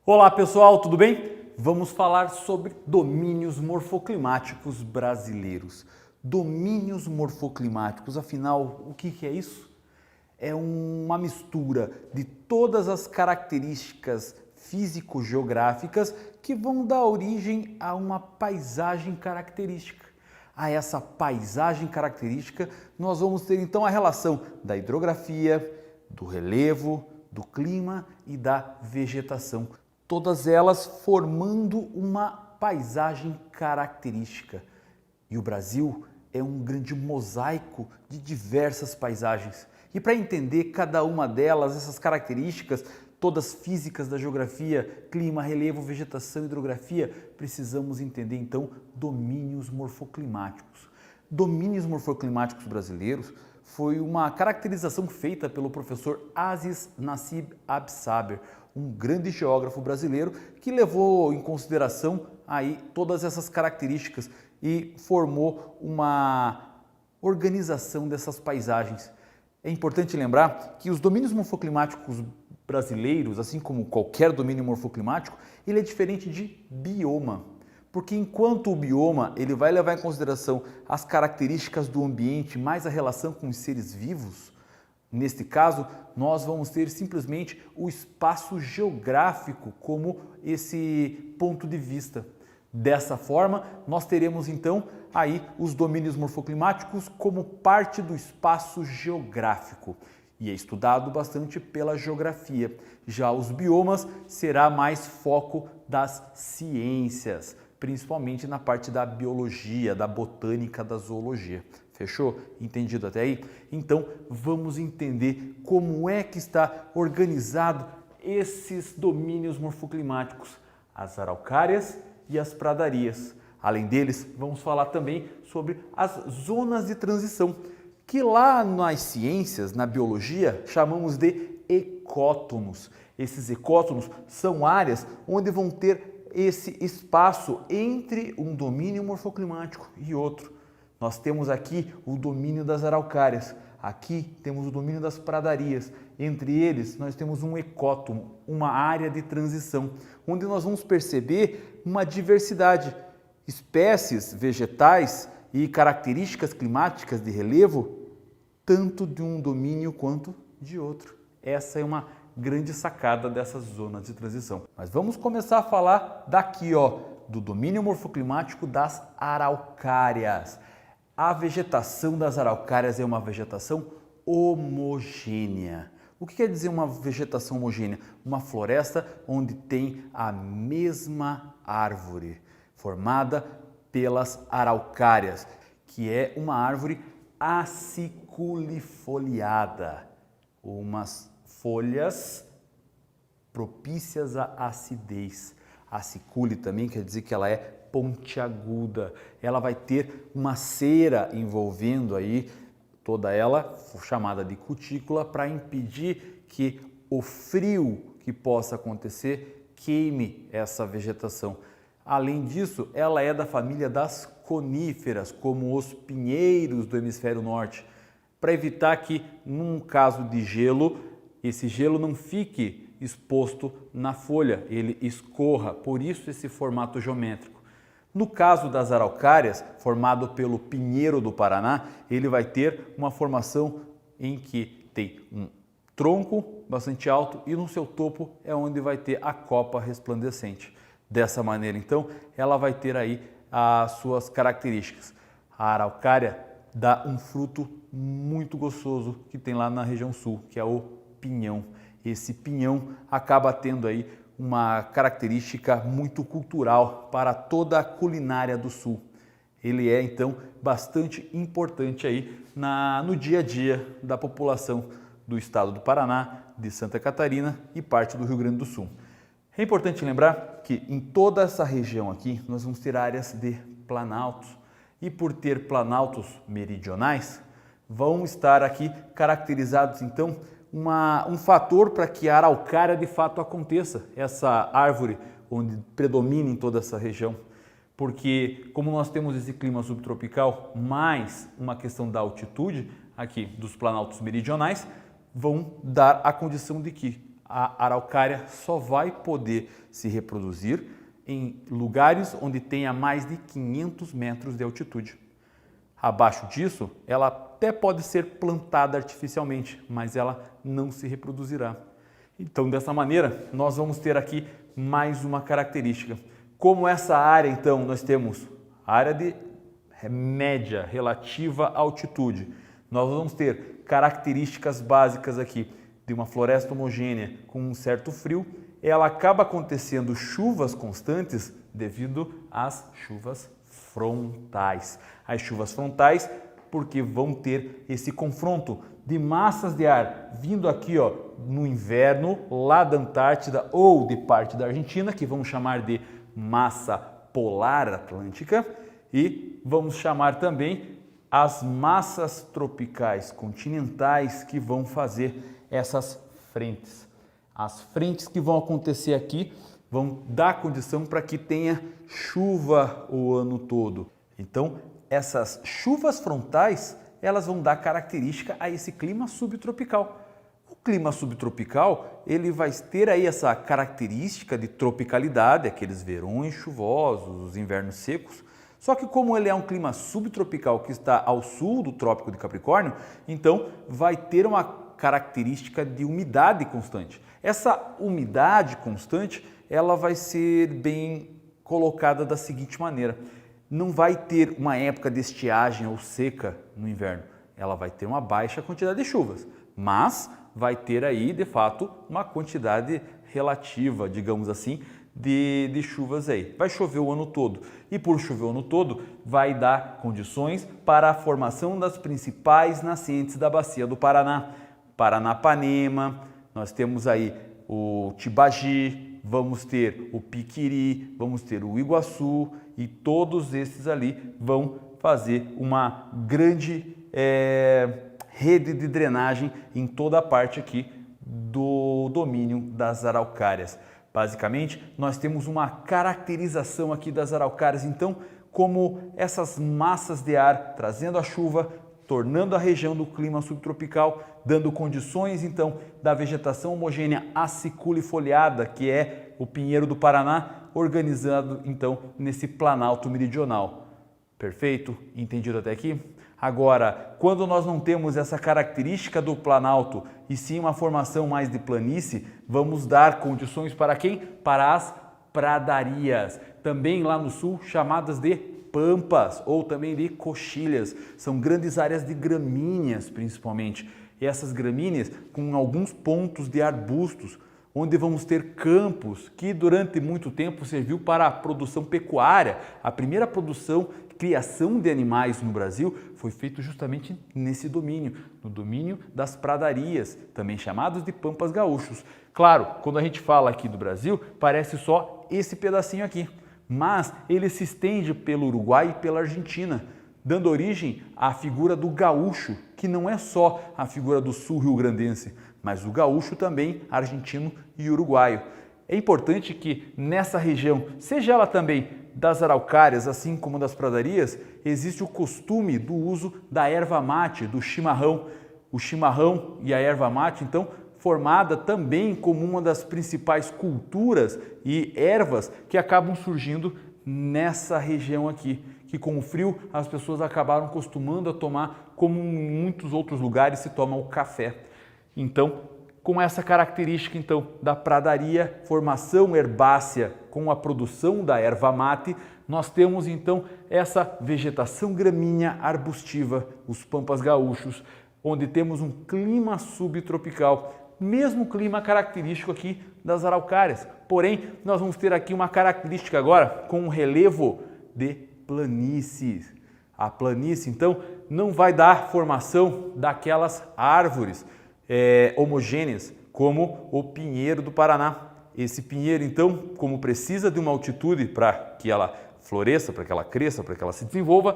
Olá pessoal, tudo bem? Vamos falar sobre domínios morfoclimáticos brasileiros. Domínios morfoclimáticos, afinal, o que é isso? É uma mistura de todas as características físico-geográficas que vão dar origem a uma paisagem característica. A essa paisagem característica, nós vamos ter então a relação da hidrografia, do relevo, do clima e da vegetação. Todas elas formando uma paisagem característica. E o Brasil é um grande mosaico de diversas paisagens. E para entender cada uma delas, essas características, todas físicas da geografia, clima, relevo, vegetação, hidrografia, precisamos entender então domínios morfoclimáticos. Domínios morfoclimáticos brasileiros foi uma caracterização feita pelo professor Aziz Nassib Absaber, um grande geógrafo brasileiro que levou em consideração aí todas essas características e formou uma organização dessas paisagens. É importante lembrar que os domínios morfoclimáticos brasileiros, assim como qualquer domínio morfoclimático, ele é diferente de bioma. Porque enquanto o bioma ele vai levar em consideração as características do ambiente mais a relação com os seres vivos, neste caso nós vamos ter simplesmente o espaço geográfico como esse ponto de vista. Dessa forma, nós teremos então aí os domínios morfoclimáticos como parte do espaço geográfico e é estudado bastante pela geografia. Já os biomas será mais foco das ciências, principalmente na parte da biologia, da botânica, da zoologia. Fechou? Entendido até aí? Então vamos entender como é que está organizado esses domínios morfoclimáticos, as araucárias e as pradarias. Além deles, vamos falar também sobre as zonas de transição, que lá nas ciências, na biologia, chamamos de ecótonos. Esses ecótonos são áreas onde vão ter esse espaço entre um domínio morfoclimático e outro. Nós temos aqui o domínio das araucárias, aqui temos o domínio das pradarias. Entre eles, nós temos um ecótono, uma área de transição, onde nós vamos perceber uma diversidade, espécies vegetais e características climáticas de relevo, tanto de um domínio quanto de outro. Essa é uma grande sacada dessas zonas de transição. Mas vamos começar a falar daqui, do domínio morfoclimático das araucárias. A vegetação das araucárias é uma vegetação homogênea. O que quer dizer uma vegetação homogênea? Uma floresta onde tem a mesma árvore, formada pelas araucárias, que é uma árvore aciculifoliada, umas folhas propícias à acidez. Acicule também quer dizer que ela é pontiaguda, ela vai ter uma cera envolvendo aí toda ela, chamada de cutícula, para impedir que o frio que possa acontecer queime essa vegetação. Além disso, ela é da família das coníferas, como os pinheiros do hemisfério norte, para evitar que, num caso de gelo, esse gelo não fique exposto na folha, ele escorra, por isso esse formato geométrico. No caso das araucárias, formado pelo pinheiro do Paraná, ele vai ter uma formação em que tem um tronco bastante alto e no seu topo é onde vai ter a copa resplandecente. Dessa maneira, então, ela vai ter aí as suas características. A araucária dá um fruto muito gostoso que tem lá na região sul, que é o pinhão. Esse pinhão acaba tendo aí uma característica muito cultural para toda a culinária do sul. Ele é então bastante importante aí no dia a dia da população do estado do Paraná, de Santa Catarina e parte do Rio Grande do Sul. É importante lembrar que em toda essa região aqui nós vamos ter áreas de planaltos e por ter planaltos meridionais, vão estar aqui caracterizados então um fator para que a araucária de fato aconteça, essa árvore onde predomina em toda essa região. Porque como nós temos esse clima subtropical, mais uma questão da altitude aqui dos planaltos meridionais, vão dar a condição de que a araucária só vai poder se reproduzir em lugares onde tenha mais de 500 metros de altitude. Abaixo disso, ela até pode ser plantada artificialmente, mas ela não se reproduzirá. Então, dessa maneira, nós vamos ter aqui mais uma característica. Como essa área, então, nós temos área de média relativa à altitude. Nós vamos ter características básicas aqui de uma floresta homogênea com um certo frio. Ela acaba acontecendo chuvas constantes devido às chuvas frontais. As chuvas frontais porque vão ter esse confronto de massas de ar vindo aqui ó, no inverno lá da Antártida ou de parte da Argentina, que vamos chamar de massa polar atlântica, e vamos chamar também as massas tropicais continentais que vão fazer essas frentes. As frentes que vão acontecer aqui vão dar condição para que tenha chuva o ano todo. Então, essas chuvas frontais, elas vão dar característica a esse clima subtropical. O clima subtropical, ele vai ter aí essa característica de tropicalidade, aqueles verões chuvosos, os invernos secos. Só que como ele é um clima subtropical que está ao sul do Trópico de Capricórnio, então vai ter uma característica de umidade constante. Essa umidade constante, ela vai ser bem colocada da seguinte maneira: não vai ter uma época de estiagem ou seca no inverno, ela vai ter uma baixa quantidade de chuvas, mas vai ter aí, de fato, uma quantidade relativa, digamos assim, de chuvas aí. Vai chover o ano todo e por chover o ano todo vai dar condições para a formação das principais nascentes da bacia do Paraná. Paranapanema, nós temos aí o Tibagi, vamos ter o Piquiri, vamos ter o Iguaçu e todos esses ali vão fazer uma grande rede de drenagem em toda a parte aqui do domínio das araucárias. Basicamente, nós temos uma caracterização aqui das araucárias, então, como essas massas de ar trazendo a chuva, tornando a região do clima subtropical, dando condições, então, da vegetação homogênea aciculifoliada, que é o pinheiro do Paraná, organizado, então, nesse planalto meridional. Perfeito? Entendido até aqui? Agora, quando nós não temos essa característica do planalto e sim uma formação mais de planície, vamos dar condições para quem? Para as pradarias, também lá no sul chamadas de pampas ou também de coxilhas. São grandes áreas de gramíneas principalmente. E essas gramíneas com alguns pontos de arbustos, onde vamos ter campos que durante muito tempo serviu para a produção pecuária. A primeira criação de animais no Brasil foi feito justamente nesse domínio, no domínio das pradarias, também chamados de pampas gaúchos. Claro, quando a gente fala aqui do Brasil, parece só esse pedacinho aqui, mas ele se estende pelo Uruguai e pela Argentina, dando origem à figura do gaúcho, que não é só a figura do sul rio-grandense, mas o gaúcho também argentino e uruguaio. É importante que nessa região, seja ela também das araucárias, assim como das pradarias, existe o costume do uso da erva mate, do chimarrão. O chimarrão e a erva mate, então, formada também como uma das principais culturas e ervas que acabam surgindo nessa região aqui, que com o frio as pessoas acabaram costumando a tomar, como em muitos outros lugares se toma o café. Então, com essa característica então da pradaria, formação herbácea com a produção da erva mate, nós temos então essa vegetação gramínea arbustiva, os pampas gaúchos, onde temos um clima subtropical, mesmo clima característico aqui das araucárias. Porém, nós vamos ter aqui uma característica agora com um relevo de planícies. A planície então não vai dar formação daquelas árvores homogêneas, como o pinheiro do Paraná. Esse pinheiro, então, como precisa de uma altitude para que ela floresça, para que ela cresça, para que ela se desenvolva,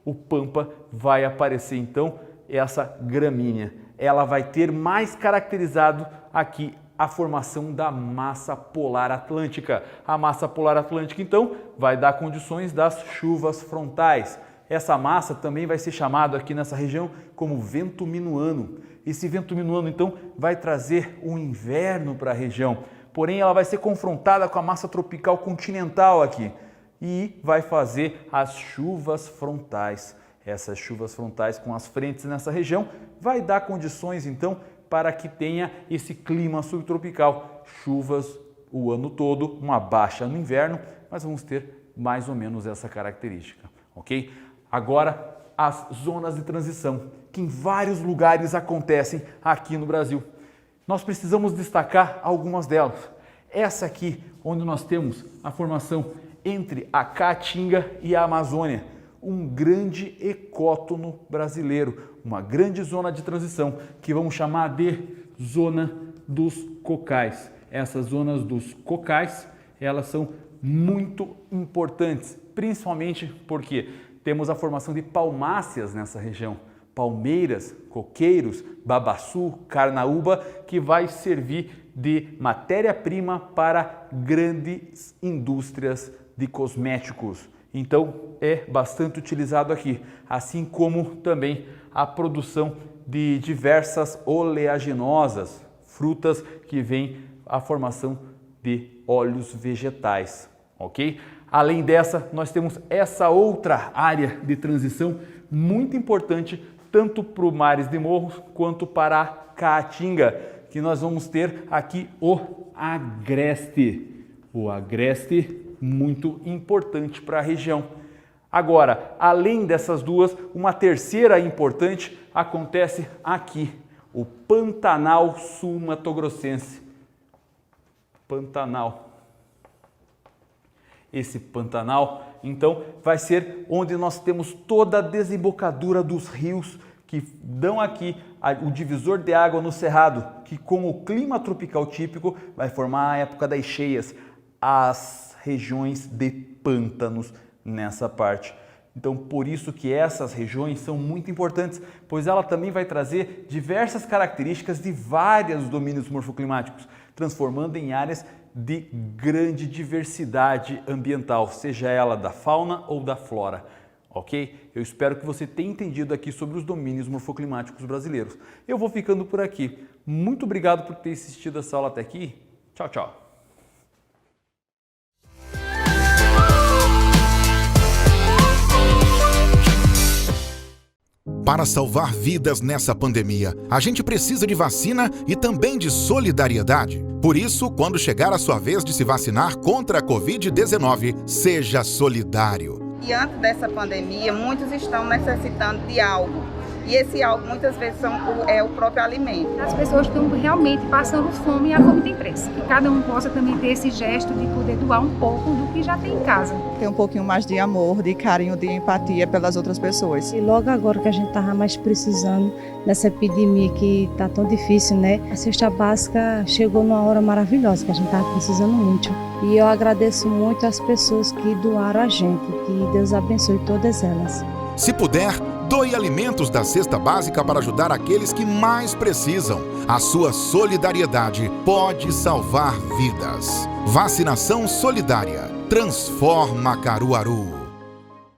o pampa vai aparecer, então, essa gramínea. Ela vai ter mais caracterizado aqui a formação da massa polar atlântica. A massa polar atlântica, então, vai dar condições das chuvas frontais. Essa massa também vai ser chamada aqui nessa região como vento minuano. Esse vento minuano, então, vai trazer o inverno para a região. Porém, ela vai ser confrontada com a massa tropical continental aqui e vai fazer as chuvas frontais. Essas chuvas frontais com as frentes nessa região vai dar condições, então, para que tenha esse clima subtropical. Chuvas o ano todo, uma baixa no inverno, mas vamos ter mais ou menos essa característica, ok? Agora, as zonas de transição, que em vários lugares acontecem aqui no Brasil. Nós precisamos destacar algumas delas. Essa aqui, onde nós temos a formação entre a Caatinga e a Amazônia, um grande ecótono brasileiro, uma grande zona de transição, que vamos chamar de zona dos cocais. Essas zonas dos cocais, elas são muito importantes, principalmente porque temos a formação de palmáceas nessa região, palmeiras, coqueiros, babaçu, carnaúba, que vai servir de matéria-prima para grandes indústrias de cosméticos. Então, é bastante utilizado aqui, assim como também a produção de diversas oleaginosas, frutas que vêm a formação de óleos vegetais, ok? Além dessa, nós temos essa outra área de transição muito importante, tanto para o Mares de Morros quanto para a Caatinga, que nós vamos ter aqui o agreste. O agreste muito importante para a região. Agora, além dessas duas, uma terceira importante acontece aqui, o Pantanal Sul-Mato-Grossense. Pantanal. Esse Pantanal, então, vai ser onde nós temos toda a desembocadura dos rios que dão aqui o divisor de água no Cerrado, que com o clima tropical típico vai formar a época das cheias, as regiões de pântanos nessa parte. Então, por isso que essas regiões são muito importantes, pois ela também vai trazer diversas características de vários domínios morfoclimáticos, transformando em áreas de grande diversidade ambiental, seja ela da fauna ou da flora. Ok? Eu espero que você tenha entendido aqui sobre os domínios morfoclimáticos brasileiros. Eu vou ficando por aqui. Muito obrigado por ter assistido essa aula até aqui. Tchau, tchau. Para salvar vidas nessa pandemia, a gente precisa de vacina e também de solidariedade. Por isso, quando chegar a sua vez de se vacinar contra a Covid-19, seja solidário. Diante dessa pandemia, muitos estão necessitando de algo. E esse algo muitas vezes é o próprio alimento. As pessoas estão realmente passando fome e a fome tem preço. Que cada um possa também ter esse gesto de poder doar um pouco do que já tem em casa. Ter um pouquinho mais de amor, de carinho, de empatia pelas outras pessoas. E logo agora que a gente estava mais precisando nessa epidemia que está tão difícil, né? A cesta básica chegou numa hora maravilhosa, que a gente estava precisando muito. E eu agradeço muito as pessoas que doaram a gente. Que Deus abençoe todas elas. Se puder, doe alimentos da cesta básica para ajudar aqueles que mais precisam. A sua solidariedade pode salvar vidas. Vacinação solidária transforma Caruaru.